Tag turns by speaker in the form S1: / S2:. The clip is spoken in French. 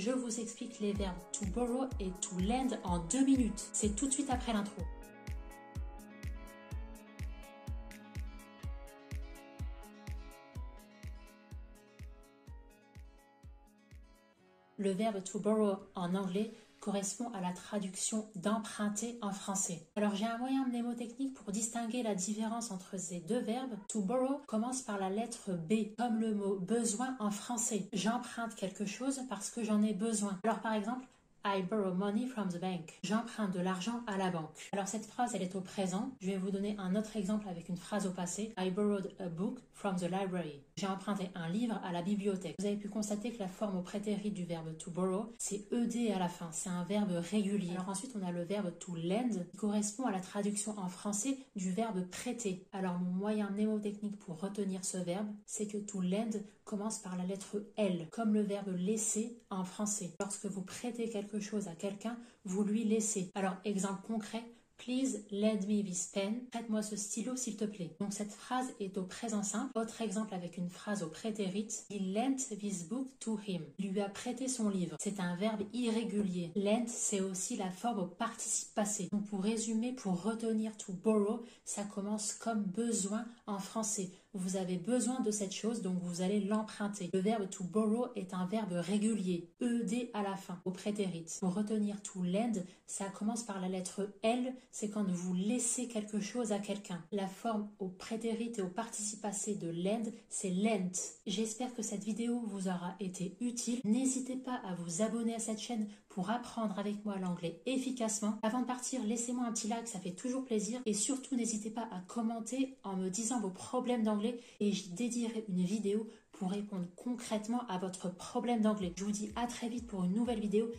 S1: Je vous explique les verbes to borrow et to lend en 2 minutes. C'est tout de suite après l'intro. Le verbe to borrow en anglais correspond à la traduction d'emprunter en français. Alors j'ai un moyen mnémotechnique pour distinguer la différence entre ces deux verbes. To borrow commence par la lettre B, comme le mot besoin en français. J'emprunte quelque chose parce que j'en ai besoin. Alors par exemple, I borrow money from the bank. J'emprunte de l'argent à la banque. Alors cette phrase, elle est au présent. Je vais vous donner un autre exemple avec une phrase au passé. I borrowed a book from the library. J'ai emprunté un livre à la bibliothèque. Vous avez pu constater que la forme au prétérit du verbe to borrow, c'est ed à la fin. C'est un verbe régulier. Alors ensuite, on a le verbe to lend qui correspond à la traduction en français du verbe prêter. Alors mon moyen mnémotechnique pour retenir ce verbe, c'est que to lend commence par la lettre L, comme le verbe laisser en français. Lorsque vous prêtez quelque chose à quelqu'un, vous lui laissez. Alors, exemple concret, please lend me this pen. Prête-moi ce stylo s'il te plaît. Donc cette phrase est au présent simple. Autre exemple avec une phrase au prétérit. He lent this book to him. Il lui a prêté son livre. C'est un verbe irrégulier. Lent, c'est aussi la forme au participe passé. Donc pour résumer, pour retenir to borrow, ça commence comme besoin en français. Vous avez besoin de cette chose, donc vous allez l'emprunter. Le verbe to borrow est un verbe régulier, ed à la fin, au prétérit. Pour retenir to lend, ça commence par la lettre L, c'est quand vous laissez quelque chose à quelqu'un. La forme au prétérit et au participe passé de lend, c'est lent. J'espère que cette vidéo vous aura été utile. N'hésitez pas à vous abonner à cette chaîne pour apprendre avec moi l'anglais efficacement. Avant de partir, laissez-moi un petit like, ça fait toujours plaisir. Et surtout, n'hésitez pas à commenter en me disant vos problèmes d'anglais et j'y dédierai une vidéo pour répondre concrètement à votre problème d'anglais. Je vous dis à très vite pour une nouvelle vidéo